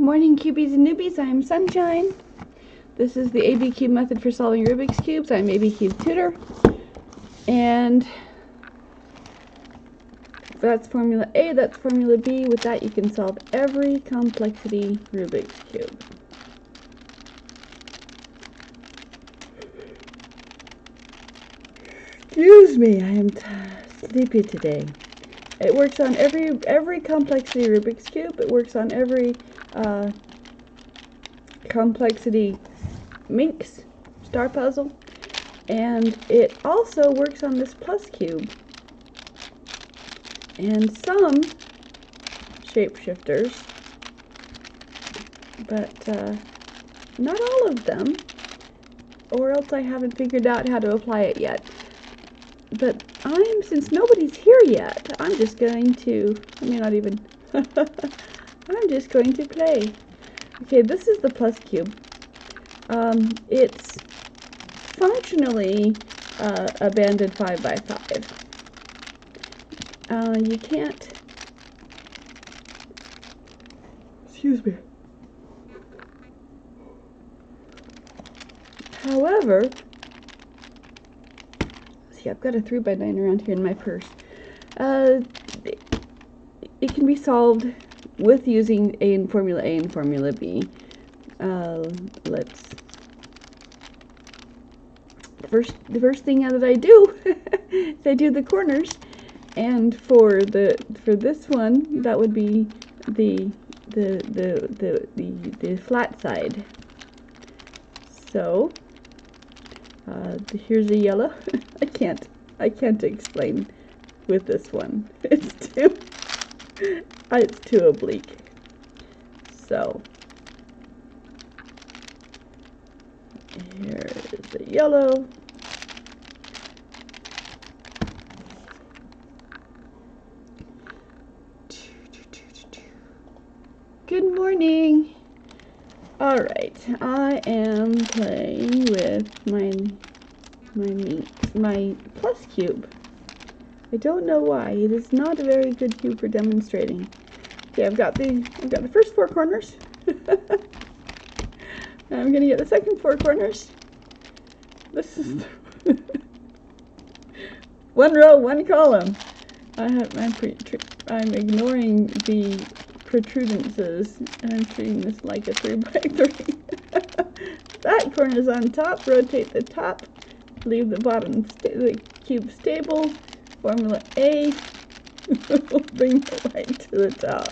morning, cubies and newbies. I'm Sunshine. This is the ABCube method for solving Rubik's Cubes. I'm ABCube tutor. And that's formula A, that's formula B. With that, you can solve every complexity Rubik's Cube. Excuse me, I am sleepy today. It works on every complexity Rubik's Cube. It works on every complexity Minx star puzzle, and it also works on this plus cube and some shapeshifters, but not all of them, or else I haven't figured out how to apply it yet. But since nobody's here yet, I'm just going to, I'm just going to play. Okay, this is the plus cube. It's functionally a banded 5x5. You can't, excuse me. However, see, I've got a 3x9 around here in my purse. It can be solved with using formula A and formula B. The first thing that I do is I do the corners, and for this one, that would be the flat side. So here's a yellow. I can't explain with this one. It's too oblique. So here is the yellow. Good morning. All right, I am playing with my plus cube. I don't know why. It is not a very good cube for demonstrating. Okay, I've got the first four corners. I'm gonna get the second four corners. This is one row, one column. I'm ignoring the protrudences, and I'm treating this like a 3x3. That corner is on top. Rotate the top. Leave the bottom, the cube stable. Formula A will bring the white to the top.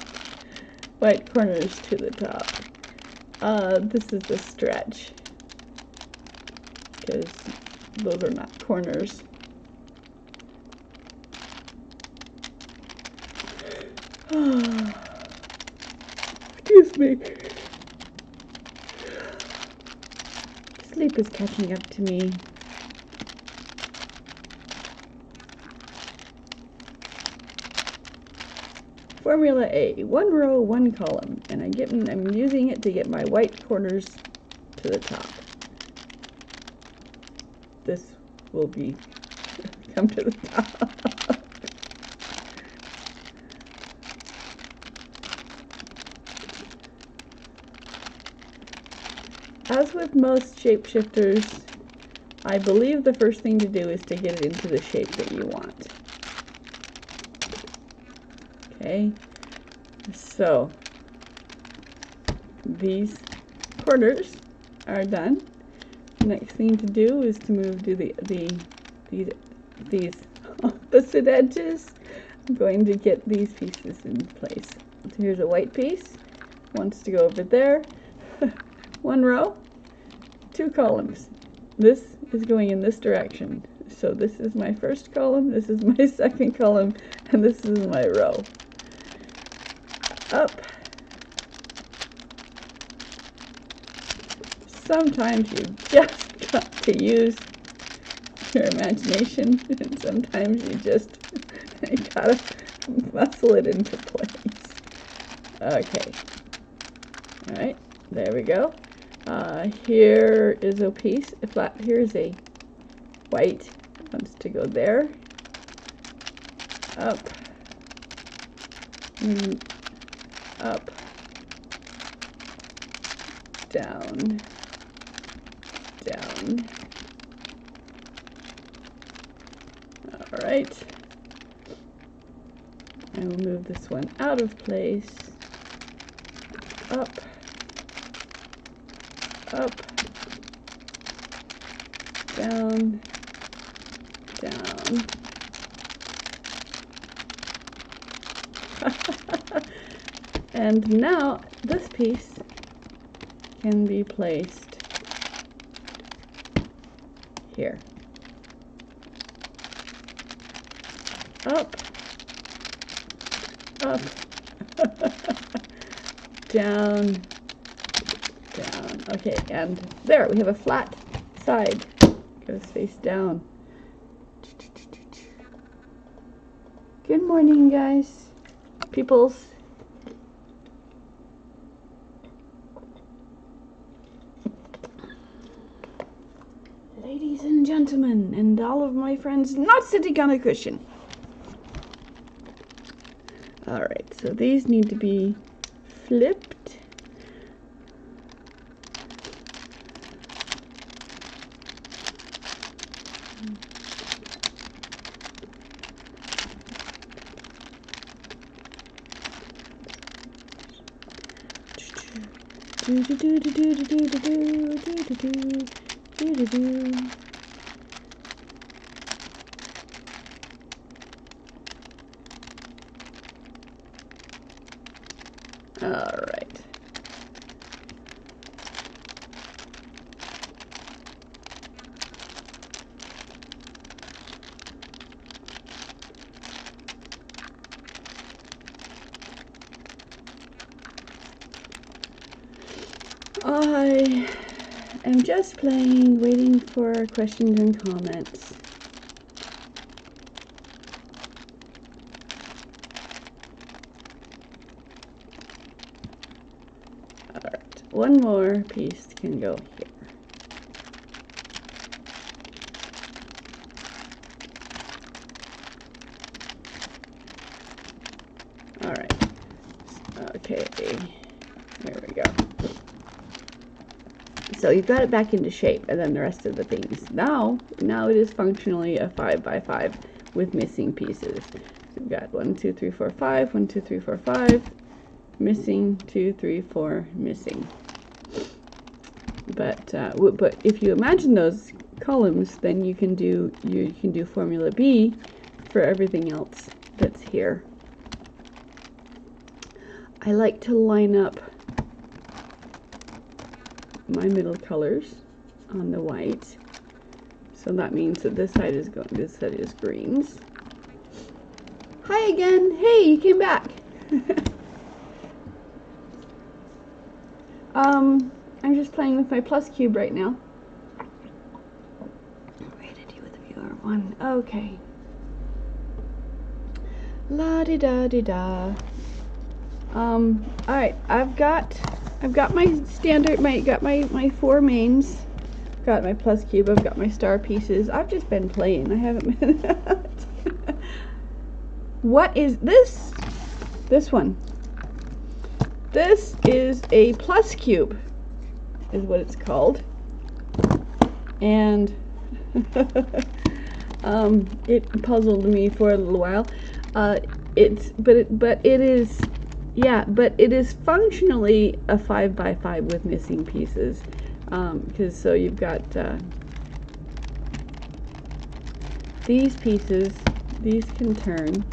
White corners to the top. This is a stretch, because those are not corners. Excuse me. Sleep is catching up to me. Formula A, one row, one column, and I'm using it to get my white corners to the top. This will come to the top. As with most shapeshifters, I believe the first thing to do is to get it into the shape that you want. Okay, so these corners are done. Next thing to do is to move to these opposite edges. I'm going to get these pieces in place. So here's a white piece, wants to go over there. One row, two columns. This is going in this direction. So this is my first column, this is my second column, and this is my row. Up. Sometimes you just got to use your imagination, and sometimes you just gotta muscle it into place. Okay. All right, there we go. Here is a piece, here is a white, wants to go there, up, up, down, down. All right. I will move this one out of place. Up, up, down, down. And now this piece can be placed here. Up, up, down, down. Okay, and there we have a flat side. Goes face down. Good morning, guys. Peoples. Ladies and gentlemen, and all of my friends not sitting on a cushion. Alright, so these need to be flipped. Do do do do do do do do do do do do. All right. I am just playing, waiting for questions and comments. Alright, one more piece can go here. Alright, okay, there we go. So you've got it back into shape, and then the rest of the things. Now it is functionally a 5x5 with missing pieces. So we've got 1, 2, 3, 4, 5, 1, 2, 3, 4, 5, missing, 2, 3, 4, missing. But if you imagine those columns, then you can do formula B for everything else that's here. I like to line up my middle colors on the white, so that means that this side is greens. Hi again. Hey, you came back. I'm just playing with my plus cube right now. Rated you with viewer 1. Okay. La di da di da. All right. I've got my standard, my 4 mains. Got my plus cube, I've got my star pieces. I've just been playing, I haven't been What is this? This one. This is a plus cube, is what it's called. And it puzzled me for a little while. But it is functionally a 5x5 with missing pieces, because so you've got these pieces. These can turn,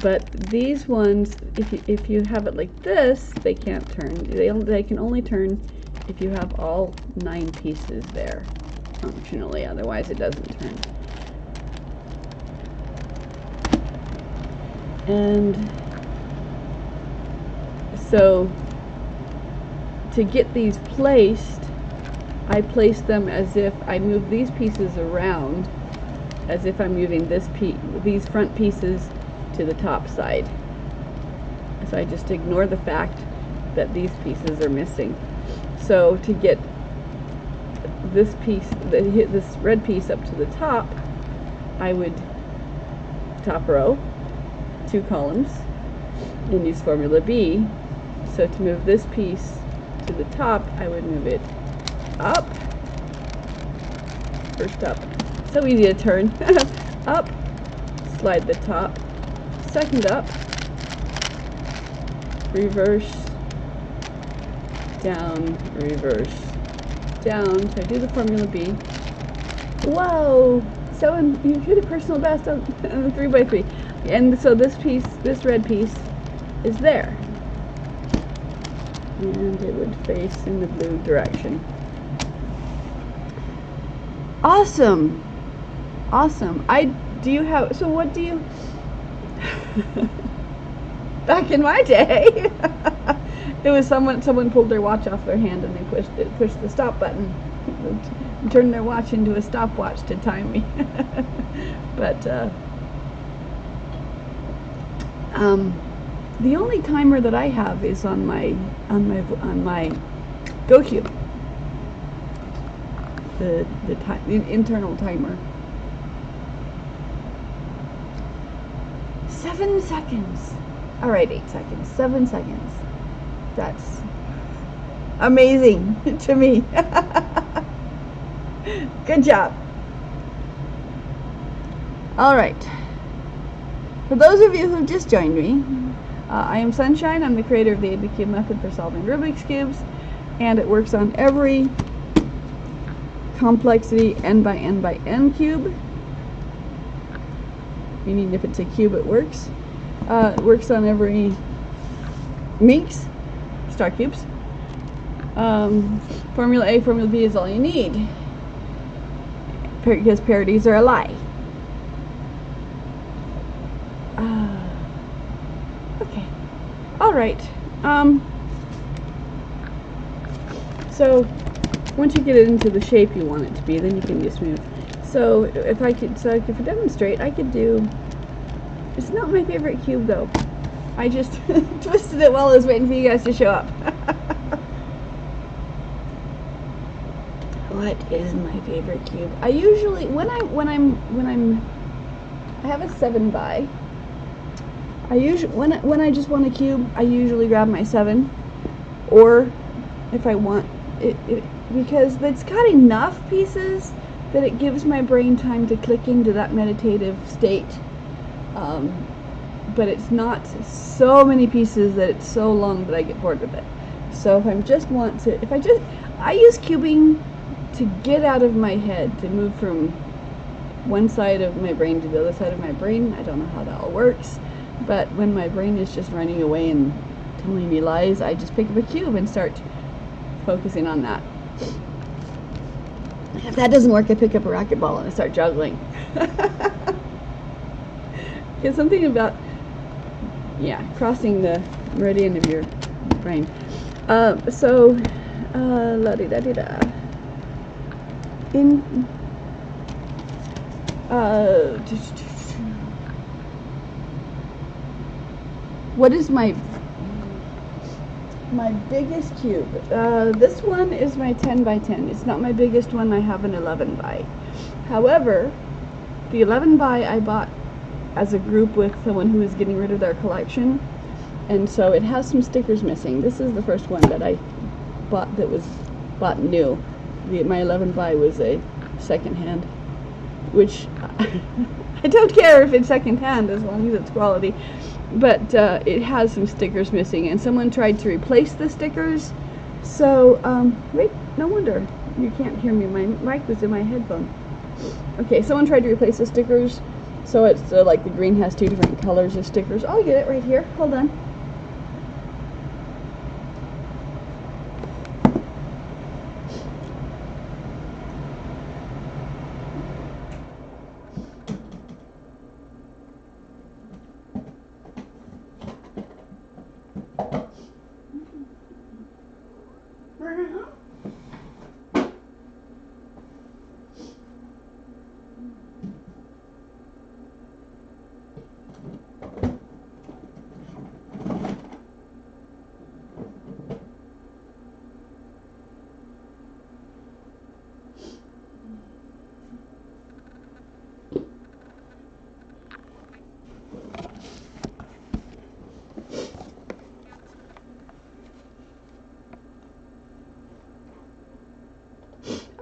but these ones, if you have it like this, they can't turn. They can only turn if you have all 9 pieces there functionally. Otherwise, it doesn't turn. And so to get these placed, I place them as if I move these pieces around, as if I'm moving these front pieces to the top side. So I just ignore the fact that these pieces are missing. So to get this piece, this red piece up to the top, I would top row, 2 columns, and use formula B. So to move this piece to the top, I would move it up, first up, so easy to turn, up, slide the top, second up, reverse, down, reverse, down. So I do the formula B. Whoa! So you hit a personal best on the 3x3. And so this piece, this red piece, is there. And it would face in the blue direction. Awesome! Awesome. So what do you... Back in my day, it was someone pulled their watch off their hand and they pushed the stop button. Turned their watch into a stopwatch to time me. But the only timer that I have is on my ABCube. The internal timer. 7 seconds. All right, 8 seconds. 7 seconds. That's amazing to me. Good job. All right. For those of you who've just joined me, I am Sunshine. I'm the creator of the ABCube method for solving Rubik's Cubes, and it works on every complexity n by n by n cube, meaning if it's a cube it works. It works on every Minx, star cubes. Formula A, Formula B is all you need, because parodies are a lie. Okay. Alright. So once you get it into the shape you want it to be, then you can just move. So if I could demonstrate, I could do, it's not my favorite cube though. I just twisted it while I was waiting for you guys to show up. What is my favorite cube? I usually, I have a 7 by. I usually, when I just want a cube, I usually grab my 7, or if I want it, because it's got enough pieces that it gives my brain time to click into that meditative state. But it's not so many pieces that it's so long that I get bored with it. So if I use cubing to get out of my head, to move from one side of my brain to the other side of my brain. I don't know how that all works, but when my brain is just running away and telling me lies, I just pick up a cube and start focusing on that. If that doesn't work, I pick up a racquetball and I start juggling. It's something about, yeah, crossing the meridian of your brain. La-di-da-di-da. What is my biggest cube? This one is my 10 by 10. It's not my biggest one. I have an 11 by. However, the 11 by I bought as a group with someone who was getting rid of their collection, and so it has some stickers missing. This is the first one that I bought that was bought new. My 11 by was a second hand, which I don't care if it's second hand as long as it's quality, but it has some stickers missing, and someone tried to replace the stickers. So wait, no wonder you can't hear me. My mic was in my headphone. Okay, someone tried to replace the stickers, so it's like the green has 2 different colors of stickers. I'll get it right here. Hold on.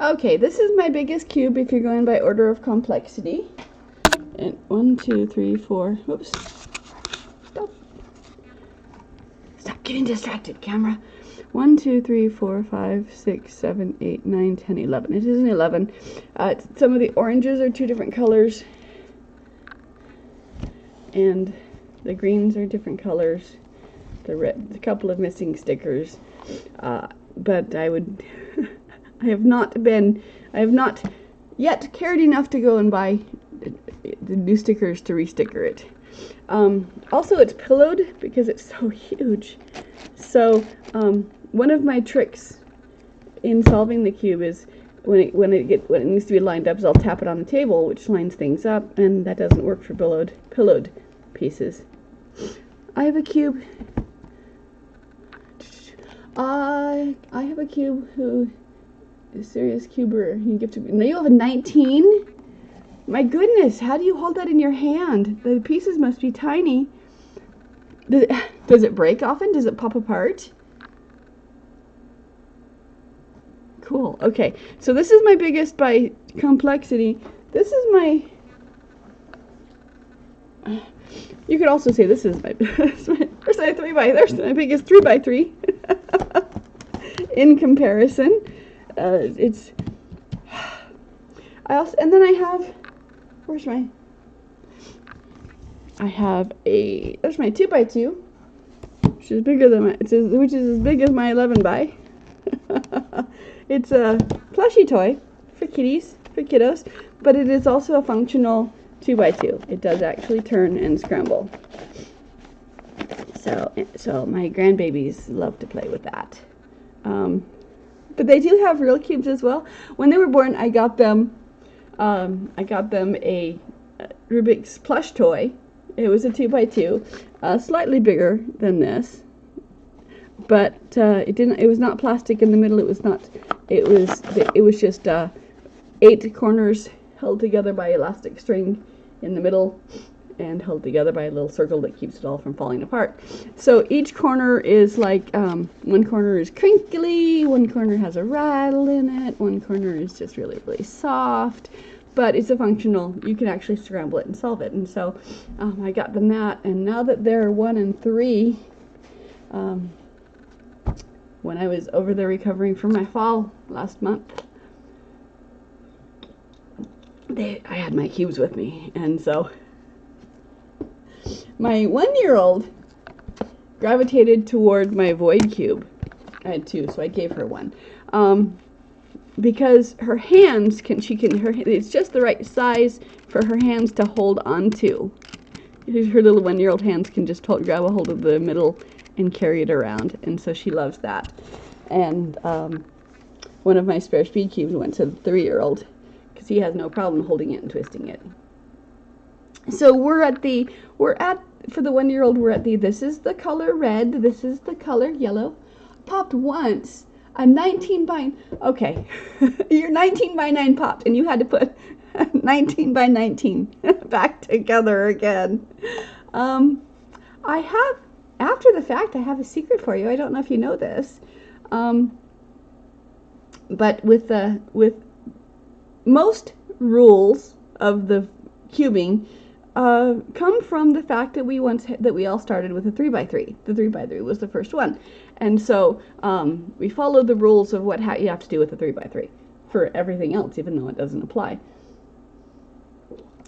Okay, this is my biggest cube if you're going by order of complexity. And 1, 2, 3, 4. Whoops. Stop. Stop getting distracted, camera. 1, 2, 3, 4, 5, 6, 7, 8, 9, 10, 11. It is an 11. Some of the oranges are 2 different colors. And the greens are different colors. The red, a couple of missing stickers. But I would, I have not yet cared enough to go and buy the new stickers to resticker it. Also, it's pillowed because it's so huge. So, one of my tricks in solving the cube is when it needs to be lined up, is I'll tap it on the table, which lines things up, and that doesn't work for pillowed pieces. I have a cube. I have a cube who is a serious cuber. You give to me. Now you have a 19. My goodness, how do you hold that in your hand? The pieces must be tiny. Does it break often? Does it pop apart? Cool. Okay, so this is my biggest by complexity. This is my... You could also say this is my... There's my biggest 3x3. In comparison. And then I have... Where's my... I have a... There's my 2x2. Which is bigger than which is as big as my 11 by. It's a plushy toy for kitties, for kiddos, but it is also a functional 2x2. It does actually turn and scramble. So my grandbabies love to play with that. But they do have real cubes as well. When they were born, I got them a Rubik's plush toy. It was a 2x2, slightly bigger than this. But it was not plastic in the middle. It was just 8 corners held together by elastic string in the middle and held together by a little circle that keeps it all from falling apart. So each corner is like, one corner is crinkly, one corner has a rattle in it, one corner is just really, really soft. But it's a functional, you can actually scramble it and solve it. And so I got them that, and now that they're 1 and 3, when I was over there recovering from my fall last month, I had my cubes with me, and so my 1-year-old gravitated toward my void cube. I had 2, so I gave her 1. Because her hands it's just the right size for her hands to hold on to. Her little 1-year-old hands can just grab a hold of the middle and carry it around, and so she loves that. And one of my spare speed cubes went to the 3-year-old because he has no problem holding it and twisting it. So for the 1-year-old, we're at this is the color red, this is the color yellow. Popped once. A 19 by... Okay. Your 19 by 9 popped, and you had to put 19 by 19 back together again. After the fact, I have a secret for you. I don't know if you know this. But with most rules of the cubing come from the fact that we all started with a 3x3. The 3x3 was the first one. And so we followed the rules of what you have to do with a 3x3 for everything else, even though it doesn't apply.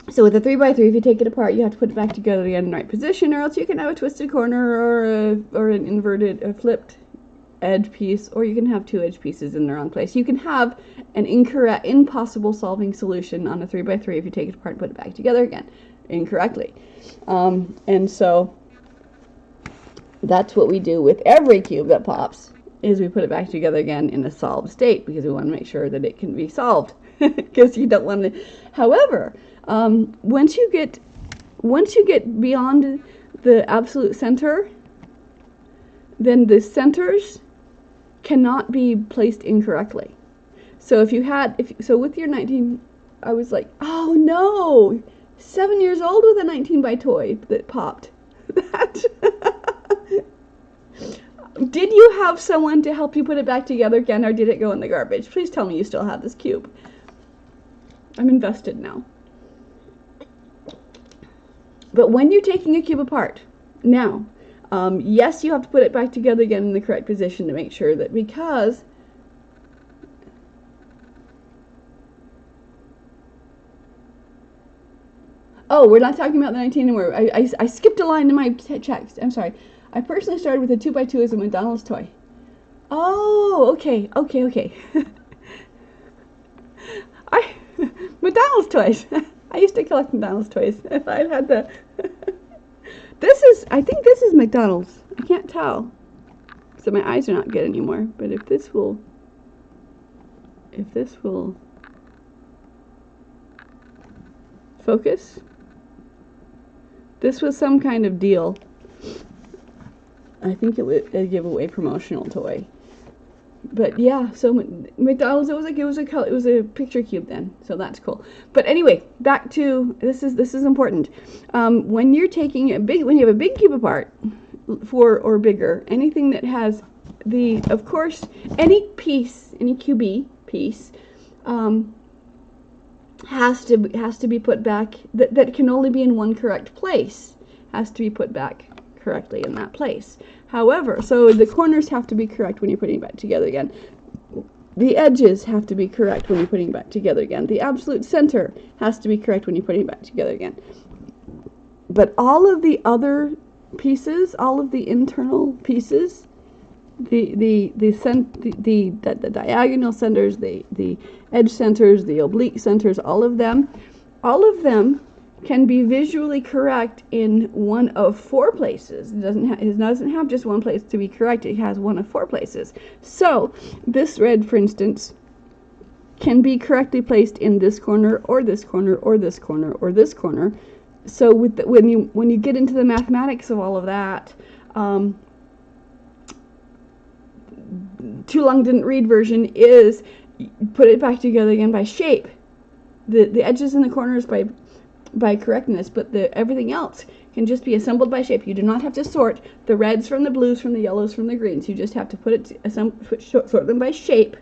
So with a 3x3, if you take it apart, you have to put it back together again in the right position, or else you can have a twisted corner or an inverted, a flipped edge piece, or you can have 2 edge pieces in the wrong place. You can have an impossible solving solution on a 3x3 if you take it apart and put it back together again incorrectly. And so that's what we do with every cube that pops, is we put it back together again in a solved state, because we want to make sure that it can be solved, because you don't want to. However, once you get beyond the absolute center, then the centers cannot be placed incorrectly. So with your 19, I was like, oh no, 7 years old with a 19 by toy that popped. Did you have someone to help you put it back together again, or did it go in the garbage? Please tell me you still have this cube. I'm invested now. But when you're taking a cube apart, now, yes, you have to put it back together again in the correct position to make sure that, because oh, we're not talking about the 19 anymore. I skipped a line in my text. I'm sorry. I personally started with a 2x2 as a McDonald's toy. Oh, okay. McDonald's toys. I used to collect McDonald's toys. I had the. I think this is McDonald's. I can't tell. So my eyes are not good anymore. But if this will focus. This was some kind of deal. I think it was a giveaway promotional toy. But yeah, so McDonald's, it was a picture cube then, so that's cool. But anyway, back to this is important. When you have a big cube apart, 4 or bigger, anything that has of course, any QB piece, has to be put back. That can only be in one correct place. Has to be put back correctly in that place. However, so the corners have to be correct when you're putting it back together again. The edges have to be correct when you're putting it back together again. The absolute center has to be correct when you're putting it back together again. But all of the other pieces, all of the internal pieces, the diagonal centers, the edge centers, the oblique centers, all of them can be visually correct in one of 4 places. It doesn't have just one place to be correct. It has one of 4 places. So this red, for instance, can be correctly placed in this corner, or this corner, or this corner, or this corner. So when you get into the mathematics of all of that, Too Long Didn't Read version is put it back together again by shape. The edges and the corners by correctness, but everything else can just be assembled by shape. You do not have to sort the reds from the blues, from the yellows, from the greens. You just have to sort them by shape,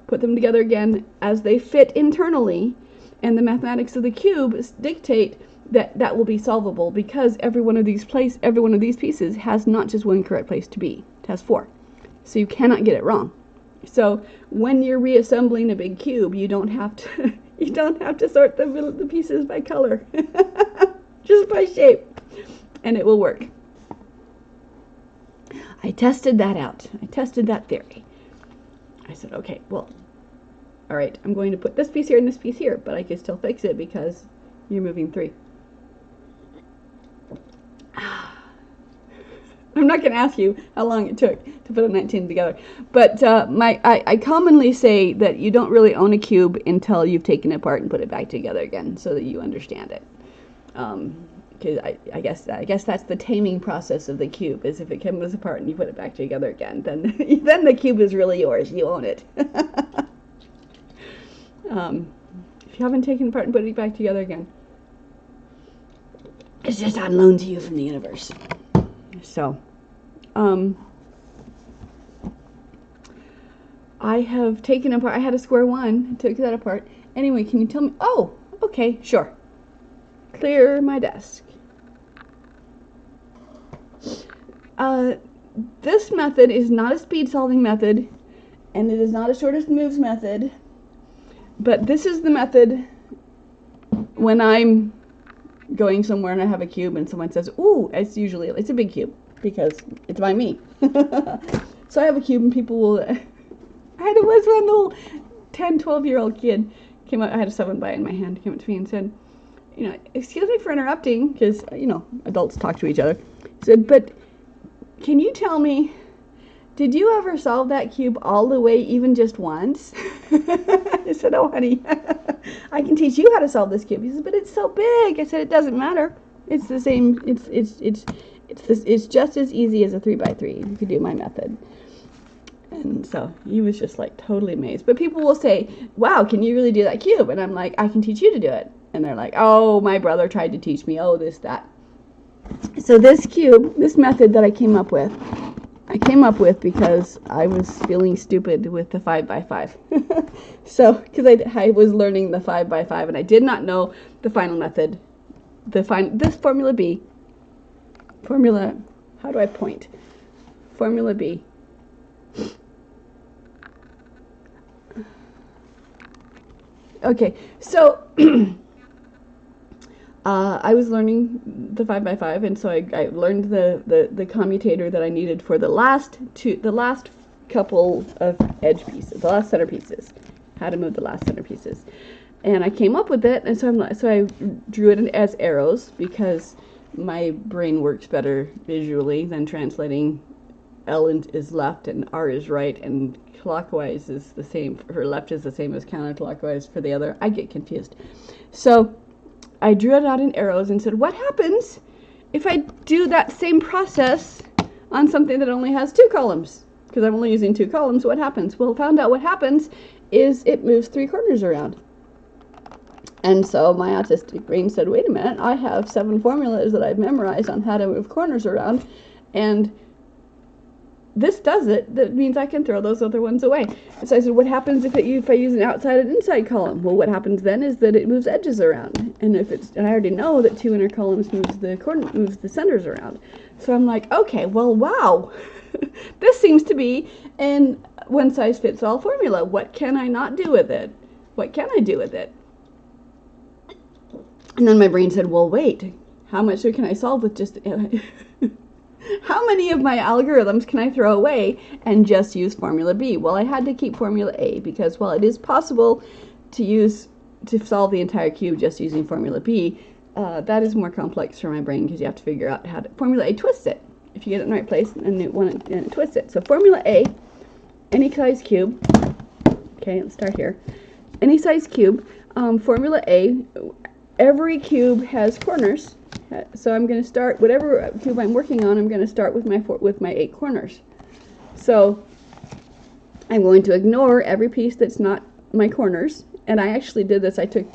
put them together again as they fit internally, and the mathematics of the cube dictate that will be solvable, because every one of these pieces has not just one correct place to be. It has 4. So you cannot get it wrong. So when you're reassembling a big cube, you don't have to sort the pieces by color, just by shape, and it will work. I tested that out. I tested that theory. I said, okay, well, all right, I'm going to put this piece here and this piece here, but I can still fix it because you're moving 3. I'm not going to ask you how long it took to put a 19 together, but I commonly say that you don't really own a cube until you've taken it apart and put it back together again, so that you understand it. Because I guess that's the taming process of the cube, is if it comes apart and you put it back together again, then the cube is really yours. You own it. If you haven't taken it apart and put it back together again, it's just on loan to you from the universe. So, I have taken apart, I had a square one, took that apart. Anyway, can you tell me, oh, okay, sure. Clear my desk. This method is not a speed solving method, and it is not a shortest moves method, but this is the method when I'm going somewhere and I have a cube and someone says, ooh, it's a big cube because it's by me. So I have a cube and people will, I was one little 10, 12-year-old kid came up, I had a 7-by in my hand, came up to me and said, excuse me for interrupting, because, adults talk to each other. He said, but can you tell me, did you ever solve that cube all the way, even just once? I said, oh, honey, I can teach you how to solve this cube. He said, but it's so big. I said, it doesn't matter. It's the same. It's just as easy as a 3x3. You could do my method. And so he was just like totally amazed. But people will say, wow, can you really do that cube? And I'm like, I can teach you to do it. And they're like, oh, my brother tried to teach me. Oh, this, that. So this cube, this method that I came up with came up with because I was feeling stupid with the 5x5. So, because I was learning the 5x5 and I did not know the final method. This Formula B. How do I point? Formula B. Okay, so I was learning the 5x5, and so I learned the commutator that I needed for the last couple of edge pieces, the last center pieces, how to move the last center pieces, and I came up with it, and so I drew it as arrows because my brain works better visually than translating. L is left and R is right, and clockwise is the same, for left is the same as counterclockwise for the other. I get confused. So I drew it out in arrows and said, what happens if I do that same process on something that only has 2 columns? Because I'm only using 2 columns, what happens? Well, found out what happens is it moves 3 corners around. And so my autistic brain said, wait a minute, I have 7 formulas that I've memorized on how to move corners around, and this does it. That means I can throw those other ones away. And so I said, what happens if I use an outside and inside column? Well, what happens then is that it moves edges around. And I already know that 2 inner columns moves the centers around. So I'm like, okay, well, wow. This seems to be an one-size-fits-all formula. What can I not do with it? What can I do with it? And then my brain said, well, wait, how much can I solve with just... How many of my algorithms can I throw away and just use Formula B? Well, I had to keep Formula A because while it is possible to solve the entire cube just using Formula B, that is more complex for my brain because you have to figure out how to... Formula A twists it. If you get it in the right place and it twists it. So Formula A, any size cube. Okay, let's start here. Any size cube. Formula A, every cube has corners. So I'm going to start, whatever cube I'm working on, I'm going to start with my 8 corners. So I'm going to ignore every piece that's not my corners. And I actually did this. I took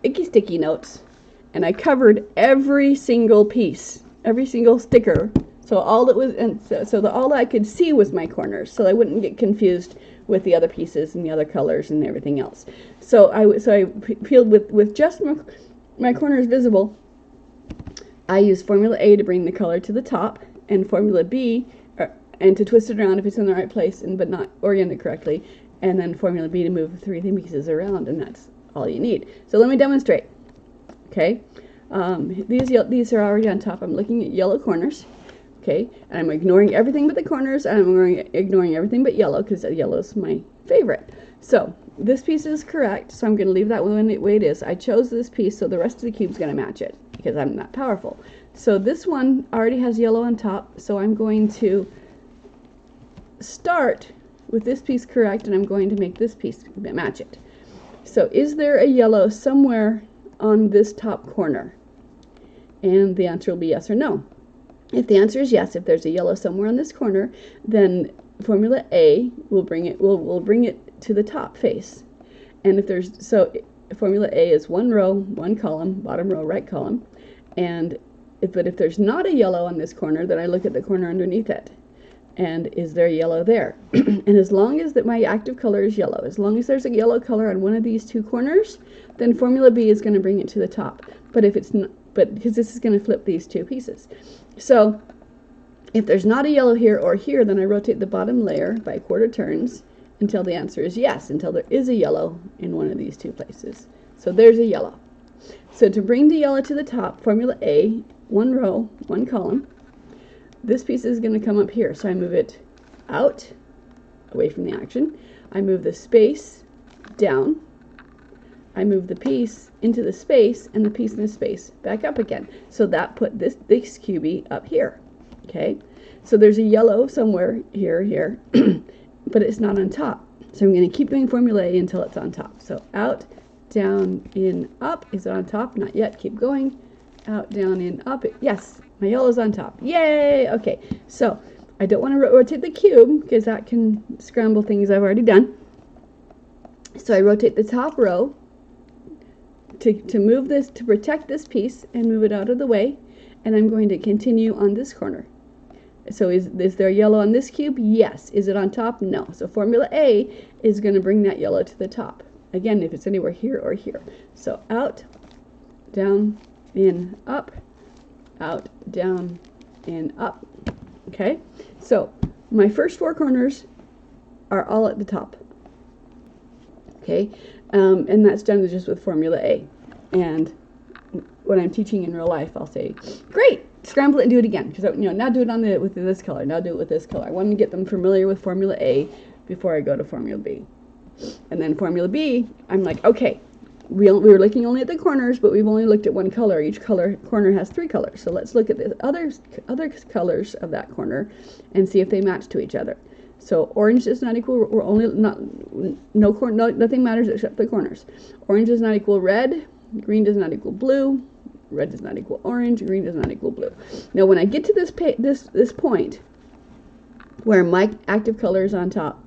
icky sticky notes, and I covered every single piece, every single sticker. So all all I could see was my corners, so I wouldn't get confused with the other pieces and the other colors and everything else. So I peeled with just my corners visible. I use Formula A to bring the color to the top, and Formula B, and to twist it around if it's in the right place but not oriented correctly, and then Formula B to move the 3 pieces around, and that's all you need. So let me demonstrate. Okay, these are already on top. I'm looking at yellow corners. Okay, and I'm ignoring everything but the corners, and I'm ignoring everything but yellow because yellow is my favorite. So this piece is correct, so I'm going to leave that one the way it is. I chose this piece, so the rest of the cube is going to match it because I'm that powerful. So this one already has yellow on top, so I'm going to start with this piece correct, and I'm going to make this piece match it. So is there a yellow somewhere on this top corner? And the answer will be yes or no. If the answer is yes, if there's a yellow somewhere on this corner, then Formula A will bring it to the top face. And Formula A is 1 row, 1 column, bottom row, right column. But if there's not a yellow on this corner, then I look at the corner underneath it. And is there yellow there? And as long as my active color is yellow, as long as there's a yellow color on one of these 2 corners, then Formula B is going to bring it to the top. But if it's not, because this is going to flip these 2 pieces. So if there's not a yellow here or here, then I rotate the bottom layer by 1/4 turns until the answer is yes, until there is a yellow in one of these 2 places. So there's a yellow. So to bring the yellow to the top, Formula A, 1 row, 1 column, this piece is going to come up here. So I move it out, away from the action. I move the space down. I move the piece into the space, and the piece in the space back up again. So that put this cubie up here. Okay, so there's a yellow somewhere here, but it's not on top. So I'm going to keep doing Formula A until it's on top. So out, down, in, up. Is it on top? Not yet. Keep going. Out, down, in, up. Yes, my yellow's on top. Yay! Okay, so I don't want to rotate the cube because that can scramble things I've already done. So I rotate the top row to move this, to protect this piece and move it out of the way. And I'm going to continue on this corner. So is there yellow on this cube? Yes. Is it on top? No. So formula A is going to bring that yellow to the top. Again, if it's anywhere here or here. So out, down, in, up, out, down, in, up. Okay? So my first 4 corners are all at the top. Okay? And that's done just with formula A. And when I'm teaching in real life, I'll say, great, scramble it and do it again. Because, now do it with this color, now do it with this color. I want to get them familiar with formula A before I go to formula B. And then formula B, I'm like, okay, we were looking only at the corners, but we've only looked at one color. Each corner has 3 colors. So let's look at the other colors of that corner and see if they match to each other. So orange does not equal, nothing matters except the corners. Orange does not equal red, green does not equal blue, red does not equal orange, green does not equal blue. Now when I get to this point where my active color is on top,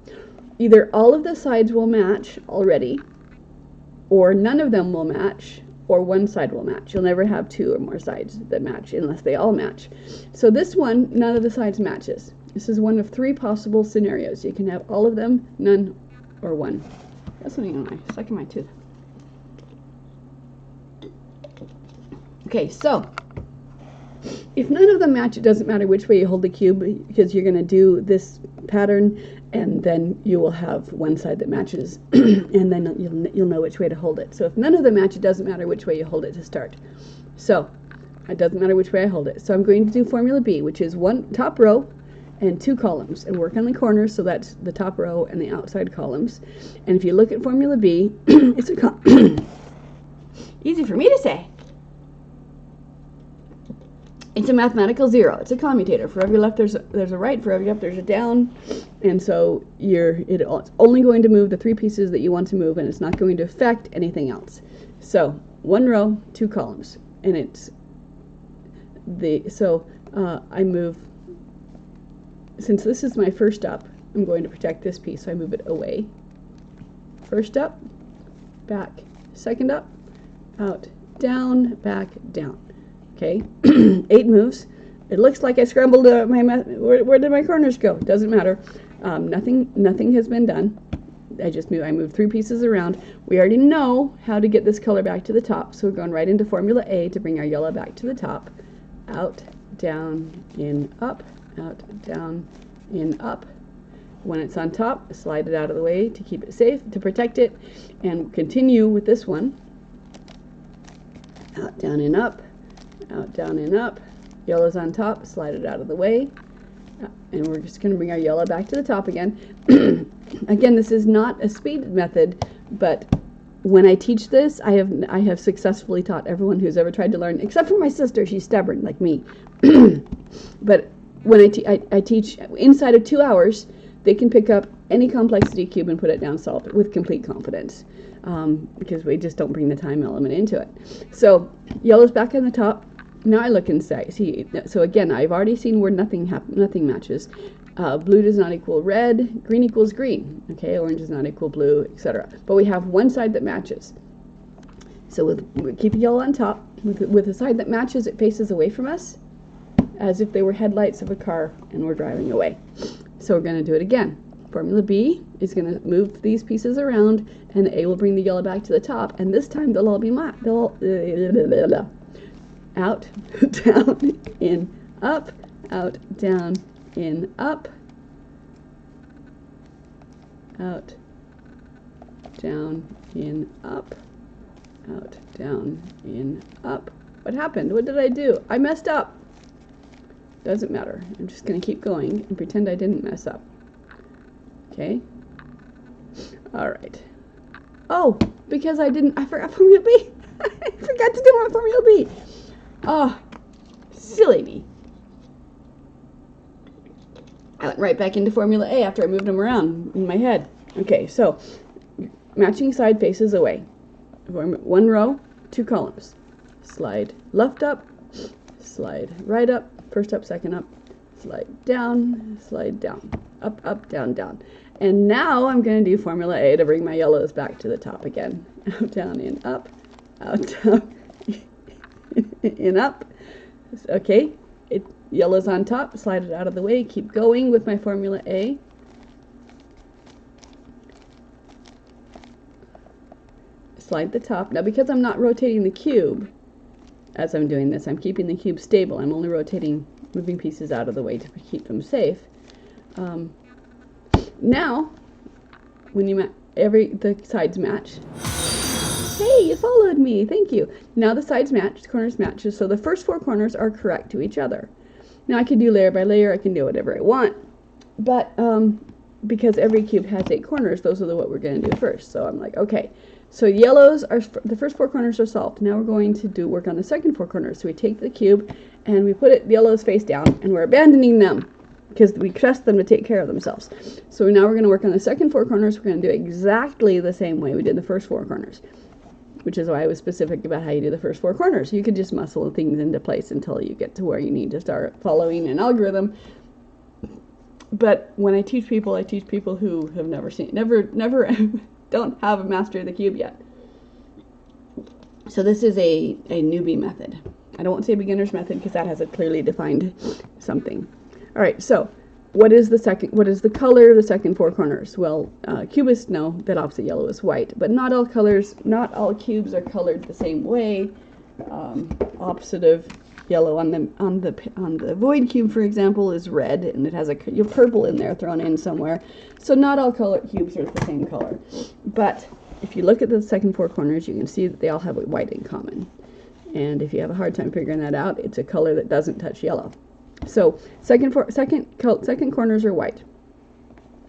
either all of the sides will match already, or none of them will match, or one side will match. You'll never have 2 or more sides that match unless they all match. So this one, none of the sides matches. This is one of 3 possible scenarios. You can have all of them, none, or one. That's something stuck in my tooth. Okay, so if none of them match, it doesn't matter which way you hold the cube, because you're going to do this pattern, and then you will have one side that matches, and then you'll know which way to hold it. So if none of them match, it doesn't matter which way you hold it to start. So it doesn't matter which way I hold it. So I'm going to do formula B, which is 1 top row and 2 columns, and work on the corners, so that's the top row and the outside columns. And if you look at formula B, it's easy for me to say. It's a mathematical 0. It's a commutator. For every left there's a right, for every up there's a down, and so it's only going to move the 3 pieces that you want to move, and it's not going to affect anything else. So 1 row, 2 columns, and it's I move. Since this is my first up, I'm going to protect this piece, so I move it away. First up, back. Second up, out, down, back, down. Okay, 8 moves. It looks like I scrambled where did my corners go? Doesn't matter. Nothing has been done. I moved 3 pieces around. We already know how to get this color back to the top, so we're going right into formula A to bring our yellow back to the top. Out, down, in, up, out, down, in, up. When it's on top, slide it out of the way to keep it safe, to protect it, and continue with this one. Out, down, in, up, out, down, in, up. Yellow's on top, slide it out of the way, and we're just going to bring our yellow back to the top again. Again, this is not a speed method, but when I teach this, I have successfully taught everyone who's ever tried to learn, except for my sister. She's stubborn like me. But when I teach inside of 2 hours, they can pick up any complexity cube and put it down solved with complete confidence, because we just don't bring the time element into it. So yellow's back on the top. Now I look and see. So again, I've already seen where nothing matches. Blue does not equal red. Green equals green. Okay, orange does not equal blue, etc. But we have one side that matches. So we keep yellow on top. With the side that matches, it faces away from us, as if they were headlights of a car and we're driving away. So we're going to do it again. Formula B is going to move these pieces around, and A will bring the yellow back to the top, and this time they'll all be out, down, in, up, out, down, in, up, out, down, in, up, out, down, in, up. What happened? What did I do? I messed up. Doesn't matter. I'm just going to keep going and pretend I didn't mess up. Okay? Alright. Oh, because I forgot Formula B. I forgot to do my Formula B. Oh, silly me. I went right back into Formula A after I moved them around in my head. Okay, so matching side faces away. 1 row, 2 columns. Slide left up, slide right up, first up, second up, slide down, up, up, down, down. And now I'm going to do Formula A to bring my yellows back to the top again. Out, down, in, up, out, down, in, up. Okay, Yellow's on top, slide it out of the way, keep going with my formula A. Slide the top. Now because I'm not rotating the cube as I'm doing this, I'm keeping the cube stable. I'm only rotating, moving pieces out of the way to keep them safe. Now, when you the sides match. Hey, you followed me, thank you. Now the sides match, the corners match, so the first 4 corners are correct to each other. Now I can do layer by layer, I can do whatever I want, but because every cube has 8 corners, those are what we're going to do first. So I'm like, okay, so yellows are, the first 4 corners are solved. Now we're going to work on the second 4 corners. So we take the cube and we put it yellows face down, and we're abandoning them because we trust them to take care of themselves. So now we're going to work on the second 4 corners. We're going to do exactly the same way we did the first 4 corners, which is why I was specific about how you do the first 4 corners. You could just muscle things into place until you get to where you need to start following an algorithm. But when I teach people who have never don't have a mastery of the cube yet. So this is a newbie method. I don't want to say beginner's method because that has a clearly defined something. All right, so what is the color of the second 4 corners? Well, cubists know that opposite yellow is white, but not all cubes are colored the same way. Opposite of yellow on the void cube, for example, is red, and it has your purple in there thrown in somewhere. So not all cubes are the same color. But if you look at the second 4 corners, you can see that they all have white in common. And if you have a hard time figuring that out, it's a color that doesn't touch yellow. So second corners are white.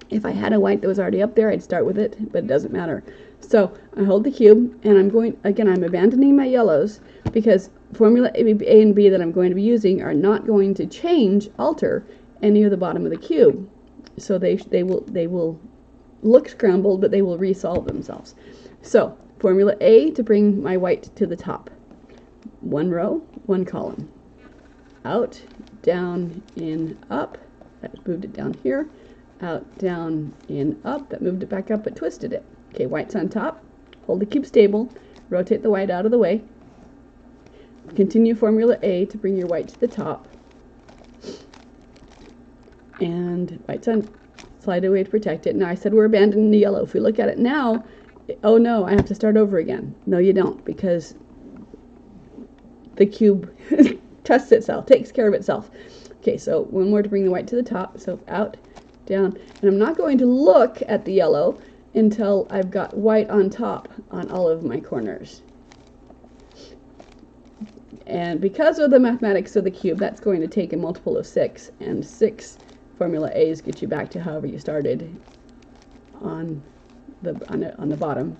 If I had a white that was already up there, I'd start with it, but it doesn't matter. So I hold the cube, and I'm abandoning my yellows because formula A and B that I'm going to be using are not going to alter any of the bottom of the cube. So they will look scrambled, but they will resolve themselves. So formula A to bring my white to the top. 1 row, 1 column. Out, down, in, up. That moved it down here. Out, down, in, up. That moved it back up, but twisted it. Okay, white's on top. Hold the cube stable. Rotate the white out of the way. Continue formula A to bring your white to the top. And white's on, slide away to protect it. Now I said we're abandoning the yellow. If we look at it now, oh no, I have to start over again. No, you don't, because the cube trusts itself, takes care of itself. Okay, so one more to bring the white to the top. So out, down, and I'm not going to look at the yellow until I've got white on top on all of my corners. And because of the mathematics of the cube, that's going to take a multiple of 6, and 6 formula A's get you back to however you started on the bottom.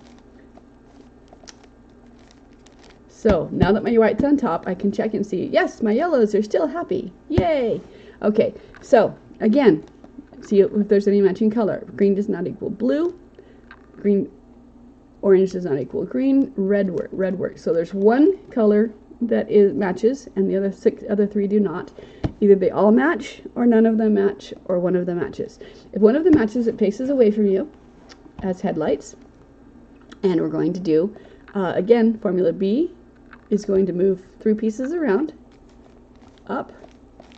So now that my white's on top, I can check and see, yes, my yellows are still happy. Yay! Okay, so again, see if there's any matching color. Green does not equal blue. Orange does not equal green. Red works. So there's one color that matches, and the other 3 do not. Either they all match, or none of them match, or one of them matches. If one of them matches, it faces away from you as headlights. And we're going to do, again, formula B is going to move 3 pieces around. Up,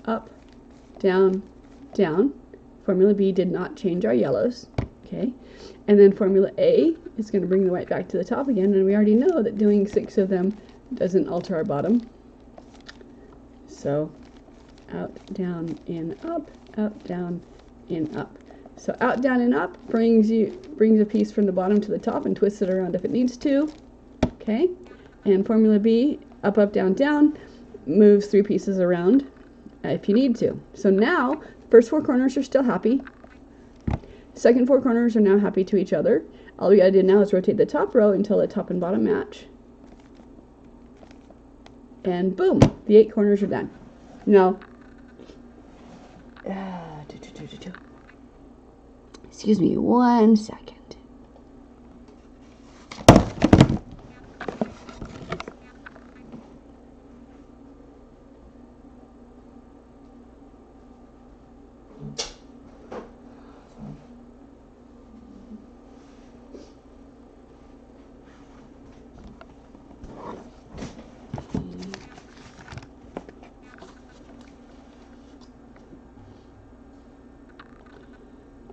up, down, down. Formula B did not change our yellows. Okay. And then formula A is going to bring the white back to the top again, and we already know that doing 6 of them doesn't alter our bottom. So out, down, in, up, out, down, in, up. So out, down, and up brings a piece from the bottom to the top and twists it around if it needs to. Okay, and formula B, up, up, down, down, moves 3 pieces around if you need to. So now, first 4 corners are still happy. Second 4 corners are now happy to each other. All we gotta do now is rotate the top row until the top and bottom match. And boom, the 8 corners are done. Now, excuse me 1 second.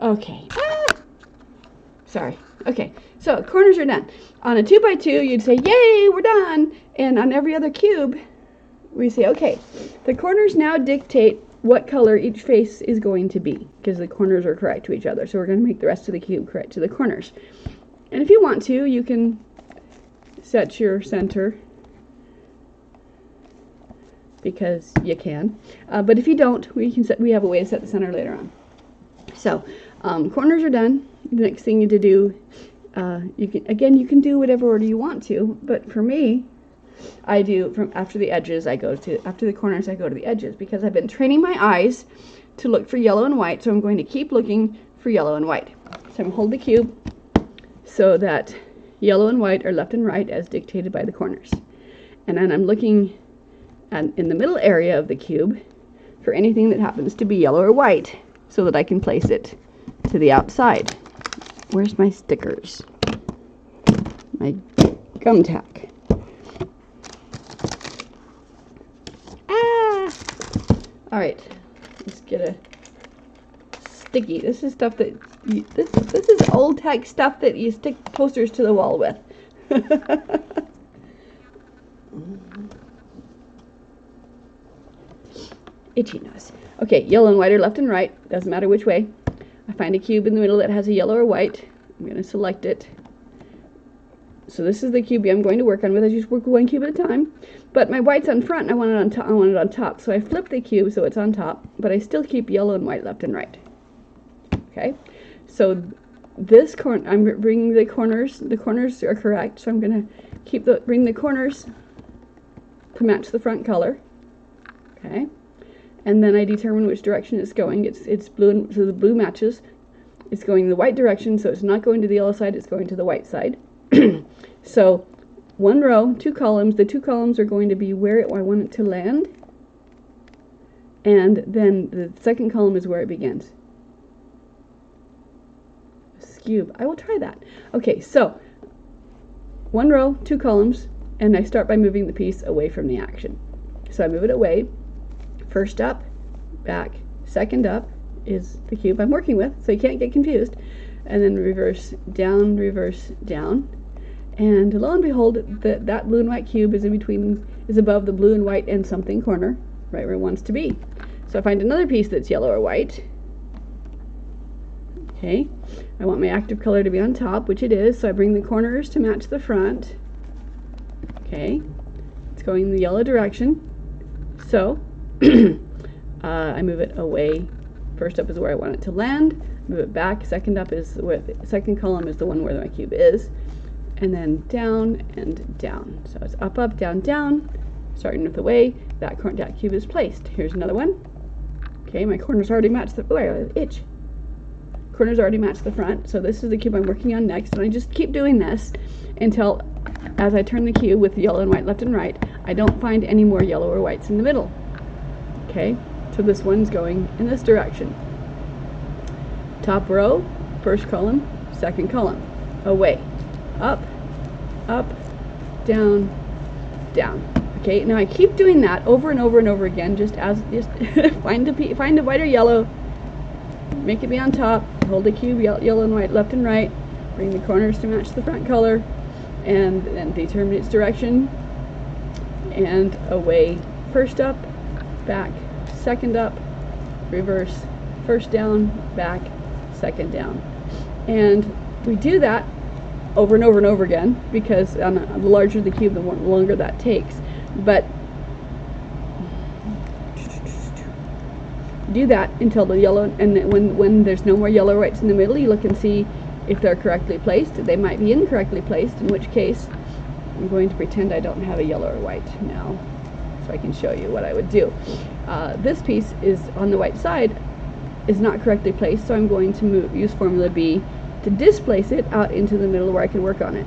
Okay. Sorry. Okay, so corners are done. On a 2x2, you'd say, yay, we're done. And on every other cube, we say, okay, the corners now dictate what color each face is going to be, because the corners are correct to each other. So we're going to make the rest of the cube correct to the corners. And if you want to, you can set your center, because you can. But if you don't, we have a way to set the center later on. So corners are done. The next thing you need to do, you can do whatever order you want to, but for me, I do from after the edges, after the corners, I go to the edges, because I've been training my eyes to look for yellow and white, so I'm going to keep looking for yellow and white. So I'm going to hold the cube so that yellow and white are left and right as dictated by the corners. And then I'm looking in the middle area of the cube for anything that happens to be yellow or white, so that I can place it to the outside. Where's my stickers? My gum tack. Alright, let's get a sticky. This is stuff that this is old tech stuff that you stick posters to the wall with. Itchy nose. Okay, yellow and white are left and right. Doesn't matter which way. I find a cube in the middle that has a yellow or white. I'm going to select it. So this is the cube I'm going to work on with. I just work one cube at a time. But my white's on front and I want it on top. So I flip the cube so it's on top, but I still keep yellow and white left and right. Okay? So this corner, I'm bringing the corners. The corners are correct, so I'm going to bring the corners to match the front color. Okay? And then I determine which direction it's going. It's blue, so the blue matches. It's going the white direction, so it's not going to the yellow side, it's going to the white side. So one row, 2 columns. The 2 columns are going to be where I want it to land. And then the second column is where it begins. Cube. I will try that. Okay, so 1 row, 2 columns, and I start by moving the piece away from the action. So I move it away. First up, back, second up is the cube I'm working with, so you can't get confused. And then reverse, down, and lo and behold, that blue and white cube is above the blue and white and something corner, right where it wants to be. So I find another piece that's yellow or white. Okay, I want my active color to be on top, which it is, so I bring the corners to match the front. Okay, it's going in the yellow direction. So I move it away. First up is where I want it to land. Move it back. Second up is where the second column is the one where my cube is. And then down and down. So it's up, up, down, down. Starting with the way that cube is placed. Here's another one. Okay, my corners already match the itch. Corners already match the front. So this is the cube I'm working on next. And I just keep doing this until, as I turn the cube with the yellow and white left and right, I don't find any more yellow or whites in the middle. Okay, so this one's going in this direction. Top row, first column, second column. Away, up, up, down, down. Okay, now I keep doing that over and over and over again, just find a white or yellow, make it be on top, hold the cube yellow and white left and right, bring the corners to match the front color, and then determine its direction, and away. First up, back, second up, reverse, first down, back, second down. And we do that over and over and over again, because the larger the cube, the longer that takes. But do that until the yellow, and when there's no more yellow or whites in the middle, you look and see if they're correctly placed. They might be incorrectly placed, in which case I'm going to pretend I don't have a yellow or white now, so I can show you what I would do. This piece is on the white side, is not correctly placed, so I'm going to use Formula B to displace it out into the middle where I can work on it.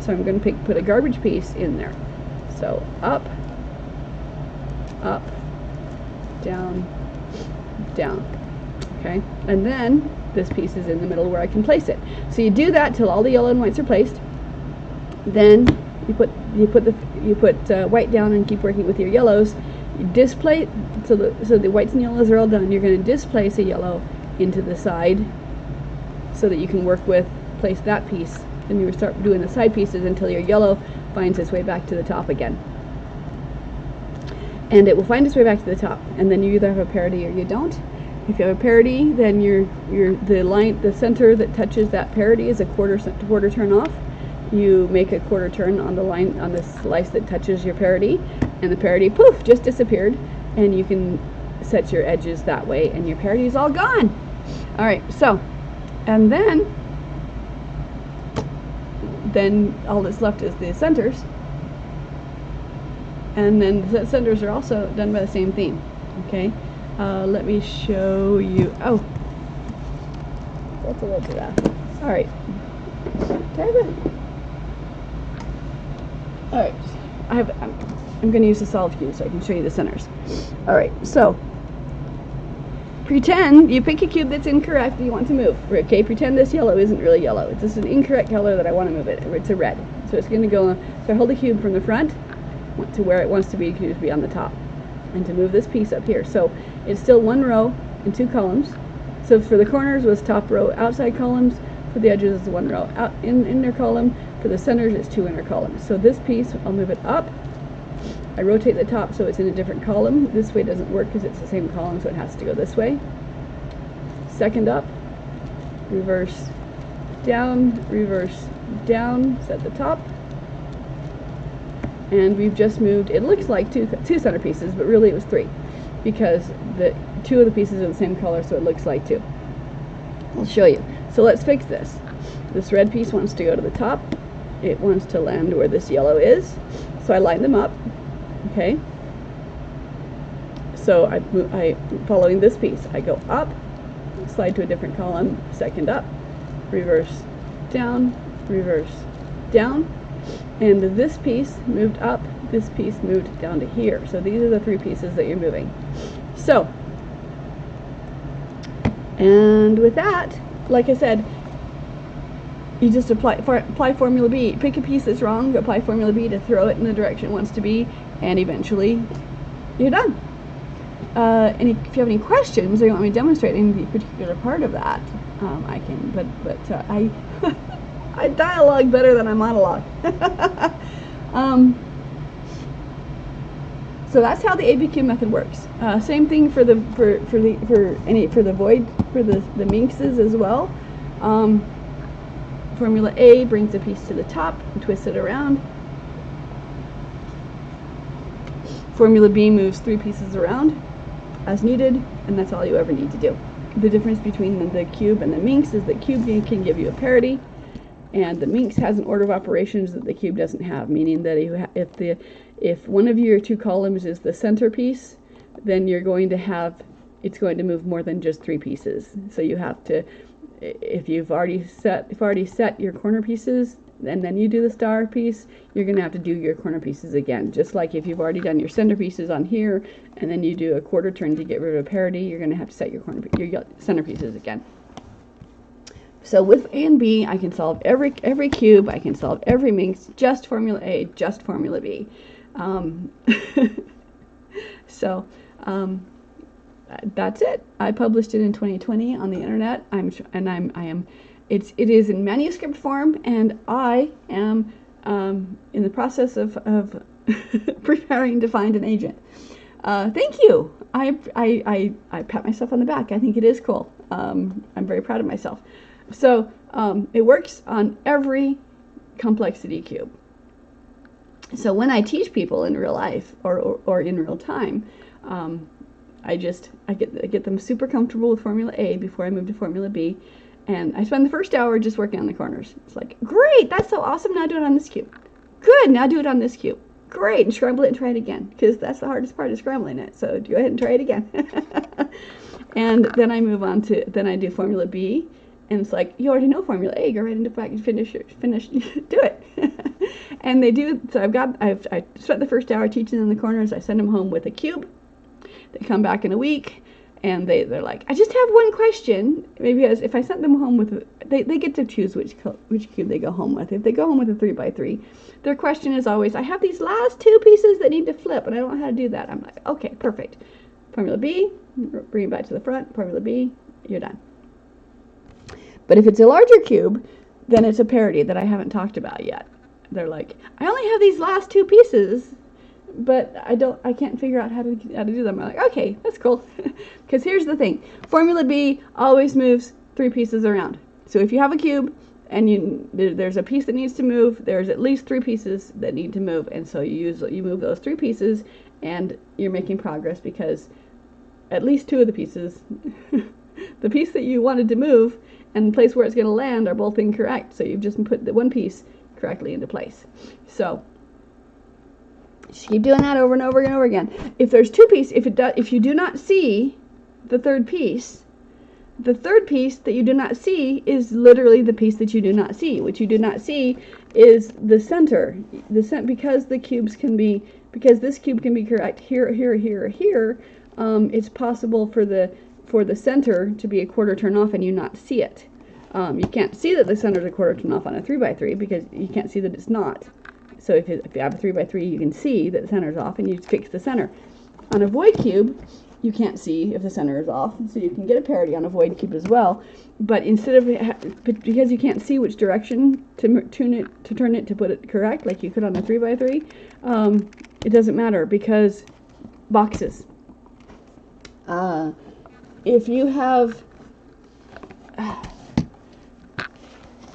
So I'm going to put a garbage piece in there. So up, up, down, down. Okay, and then this piece is in the middle where I can place it. So you do that till all the yellow and whites are placed. Then you put white down and keep working with your yellows. You displace, so the whites and yellows are all done. You're going to displace a yellow into the side so that you can place that piece, and you start doing the side pieces until your yellow finds its way back to the top again. And it will find its way back to the top, and then you either have a parity or you don't. If you have a parity, then the center that touches that parity is a quarter turn off. You make a quarter turn on the line, on the slice that touches your parity, and the parity, poof, just disappeared, and you can set your edges that way, and your parity is all gone. All right, so, and then all that's left is the centers, and then the centers are also done by the same theme. Okay, let me show you. Oh, that's a little bit off. All right, all right. I'm going to use the solid cube so I can show you the centers. All right, so pretend you pick a cube that's incorrect that you want to move. Okay, pretend this yellow isn't really yellow. It's just an incorrect color that I want to move it. It's a red. So it's going to go, so I hold the cube from the front to where it wants to be on the top. And to move this piece up here. So it's still one row and two columns. So for the corners was top row, outside columns. For the edges is one row, out inner column. For the centers it's two inner columns. So this piece, I'll move it up. I rotate the top so it's in a different column. This way doesn't work because it's the same column, so it has to go this way. Second up, reverse down, set the top. And we've just moved, it looks like two center pieces, but really it was three, because the two of the pieces are the same color, so it looks like two. I'll show you. So let's fix this. This red piece wants to go to the top. It wants to land where this yellow is. So I line them up. Okay. So I following this piece. I go up, slide to a different column, second up, reverse down, and this piece moved up, this piece moved down to here. So these are the three pieces that you're moving. So, and with that, like I said, you just apply Formula B. Pick a piece that's wrong, apply Formula B to throw it in the direction it wants to be, and eventually you're done. And if you have any questions or you want me to demonstrate any particular part of that, I can, but I dialogue better than I monologue. So that's how the ABCube method works. Same thing for the minxes as well. Formula A brings a piece to the top and twists it around. Formula B moves three pieces around as needed, and that's all you ever need to do. The difference between the cube and the minx is that cube can give you a parity, and the minx has an order of operations that the cube doesn't have, meaning that if one of your two columns is the centerpiece, then it's going to move more than just three pieces. So you have to, if you've already set your corner pieces, and then you do the star piece, you're going to have to do your corner pieces again. Just like if you've already done your center pieces on here, and then you do a quarter turn to get rid of a parity, you're going to have to set your center pieces again. So with A and B, I can solve every cube, I can solve every minx, just Formula A, just Formula B. That's it. I published it in 2020 on the internet. It is in manuscript form, and I am in the process of preparing to find an agent. Thank you. I pat myself on the back. I think it is cool. I'm very proud of myself. So it works on every complexity cube. So when I teach people in real life or in real time, I get them super comfortable with Formula A before I move to Formula B, and I spend the first hour just working on the corners. It's like, great, that's so awesome, now do it on this cube. Good, now do it on this cube. Great, and scramble it and try it again, because that's the hardest part of scrambling it, so go ahead and try it again. And then I move on to, then I do Formula B, and it's like, you already know Formula A, go right into back and finish, do it. And they do, so I spent the first hour teaching them the corners. I send them home with a cube. They come back in a week, and they're like, I just have one question. Maybe if I sent them home with, they get to choose which cube they go home with. If they go home with a 3x3, their question is always, I have these last two pieces that need to flip, and I don't know how to do that. I'm like, okay, perfect. Formula B, bring it back to the front. Formula B, you're done. But if it's a larger cube, then it's a parity that I haven't talked about yet. They're like, I only have these last two pieces, but I can't figure out how to do them. I'm like, okay, that's cool. Because here's the thing. Formula B always moves 3 pieces around. So if you have a cube and there's a piece that needs to move, there's at least 3 pieces that need to move. And so you move those 3 pieces and you're making progress, because at least 2 of the pieces, the piece that you wanted to move and the place where it's going to land are both incorrect. So you've just put the one piece correctly into place. So just keep doing that over and over and over again. If there's 2 pieces, if you do not see the third piece, the third piece that you do not see is literally the piece that you do not see. What you do not see is the center. Because this cube can be correct here, here, here, here. It's possible for the center to be a quarter turn off and you not see it. You can't see that the center is a quarter turn off on a 3x3 because you can't see that it's not. So if you have a 3x3, you can see that the center is off and you fix the center. On a void cube, you can't see if the center is off, so you can get a parity on a void cube as well. But because you can't see which direction to turn it to put it correct, like you could on a 3x3, it doesn't matter because boxes. If you have,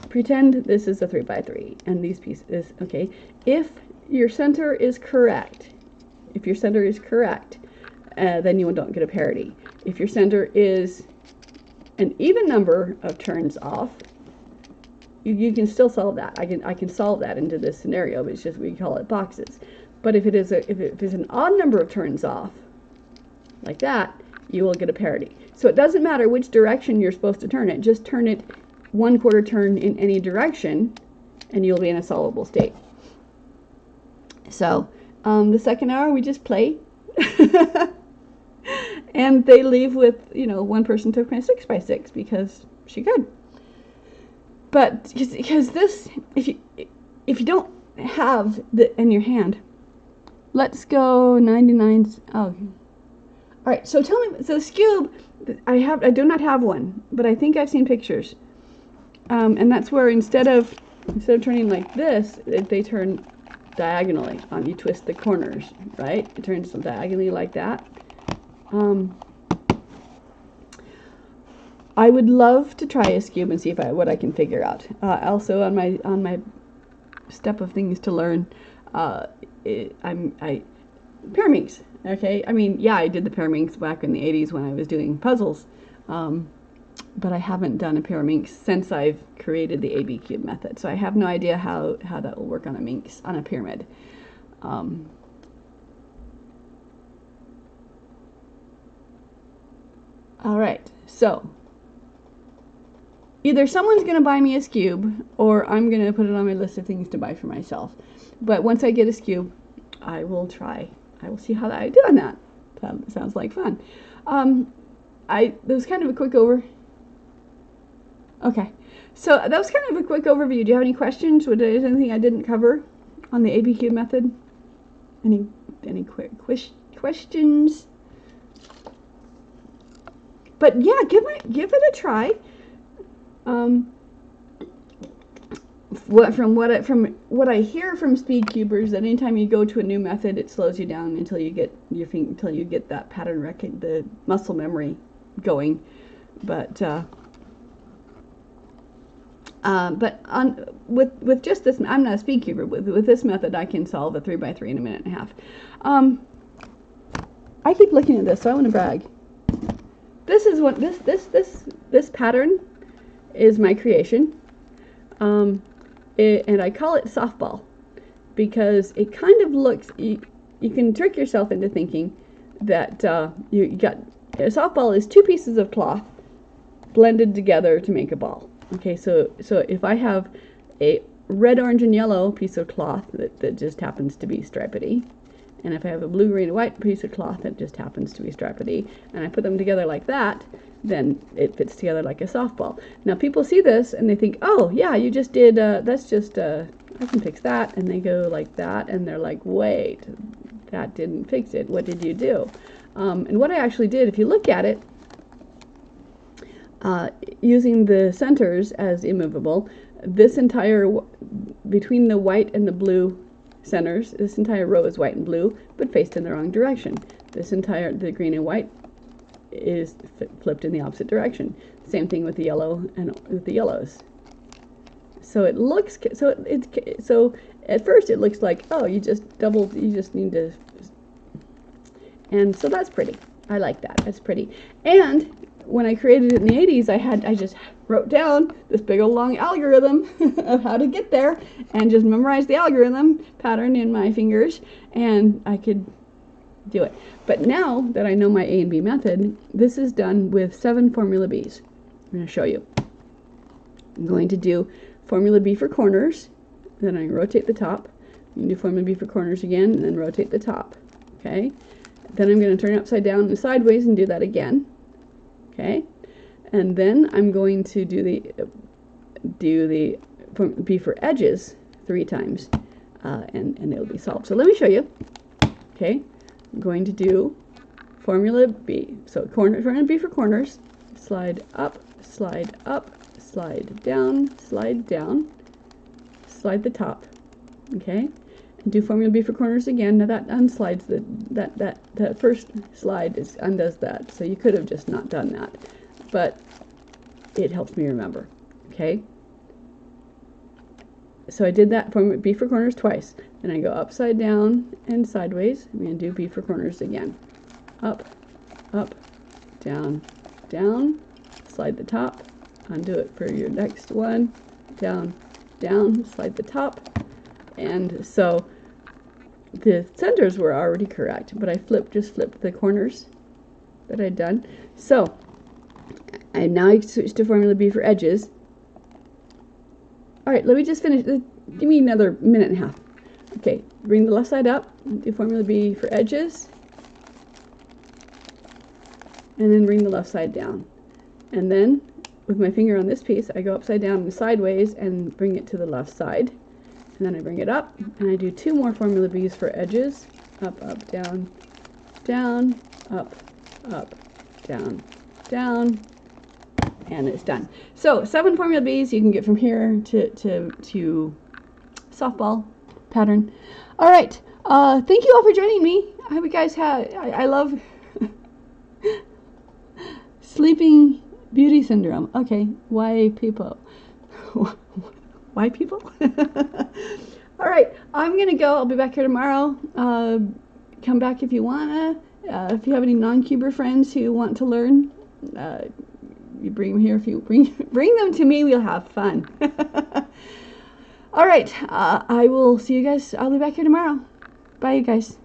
pretend this is a 3x3 and these pieces, okay, if your center is correct, then you don't get a parity. If your center is an even number of turns off, you can still solve that. I can solve that into this scenario, but it's just we call it boxes. But if it is an odd number of turns off, like that, you will get a parity. So it doesn't matter which direction you're supposed to turn it. Just turn it 1/4 turn in any direction, and you'll be in a solvable state. So the second hour we just play. And they leave with, one person took my 6x6 because she could. But because this, if you don't have the in your hand, let's go 99. Oh, all right. So tell me, so this cube, I do not have one, but I think I've seen pictures, and that's where instead of turning like this, they turn diagonally. You twist the corners, right? It turns diagonally like that. I would love to try a cube and see what I can figure out. Also on my step of things to learn, paraminx. Okay, I mean, yeah, I did the paraminx back in the 80s when I was doing puzzles, but I haven't done a paraminx since I've created the ABCube method. So I have no idea how that will work on a pyramid. All right, so either someone's going to buy me a cube or I'm going to put it on my list of things to buy for myself. But once I get a cube, I will see how I do on that. That sounds like fun. That was kind of a quick Okay, so that was kind of a quick overview. Do you have any questions? Was there anything I didn't cover on the ABCube method? Any quick questions? But yeah, give it a try. From what I hear from speed cubers, that anytime you go to a new method, it slows you down until you get that pattern the muscle memory going. But with just this, I'm not a speed cuber. With this method, I can solve a 3x3 in a minute and a half. I keep looking at this, so I want to brag. This is what this pattern is my creation, and I call it softball because it kind of looks. You can trick yourself into thinking that you got a softball is 2 pieces of cloth blended together to make a ball. Okay, so if I have a red, orange, and yellow piece of cloth that just happens to be stripedy, and if I have a blue, green, and white piece of cloth that just happens to be stripedy, and I put them together like that, then it fits together like a softball. Now people see this and they think, oh yeah, you just did, that's just, I can fix that, and they go like that, and they're like, wait, that didn't fix it, what did you do? And what I actually did, if you look at it, using the centers as immovable, this entire, between the white and the blue centers, this entire row is white and blue, but faced in the wrong direction. This entire, the green and white is flipped in the opposite direction. Same thing with the yellow and with the yellows. So it looks, so at first it looks like, oh, you just need to, and so that's pretty. I like that. That's pretty. And when I created it in the 80s, I just wrote down this big old long algorithm of how to get there, and just memorized the algorithm pattern in my fingers, and I could do it. But now that I know my A and B method, this is done with 7 formula B's. I'm going to show you. I'm going to do formula B for corners, then I rotate the top. You can do formula B for corners again, and then rotate the top. Okay? Then I'm going to turn it upside down and sideways and do that again. Okay, and then I'm going to do the B for edges 3 times, and it'll be solved. So let me show you. Okay, I'm going to do formula B. So formula B for corners. Slide up, slide down, slide the top. Okay, and do formula B for corners again. Now that unslides that first slide undoes that. So you could have just not done that, but it helps me remember. Okay. So I did that formula B for corners twice. Then I go upside down and sideways. I'm going to do B for corners again. Up, down, down. Slide the top. Undo it for your next one. Down, down. Slide the top. And so the centers were already correct, but I just flipped the corners that I'd done. So I now switch to formula B for edges. All right, let me just finish. Give me another minute and a half. Okay, bring the left side up, do formula B for edges, and then bring the left side down. And then with my finger on this piece, I go upside down and sideways and bring it to the left side. And then I bring it up, and I do 2 more formula B's for edges. Up, down, down, up, down, down, and it's done. So 7 formula B's you can get from here to softball pattern. All right, thank you all for joining me. I hope you guys have, I love sleeping beauty syndrome. Okay, why people? Why people? All right, I'm gonna go. I'll be back here tomorrow. Come back if you wanna. If you have any non-cuber friends who want to learn, you bring them here. If you bring them to me, we'll have fun. All right, I will see you guys. I'll be back here tomorrow. Bye, you guys.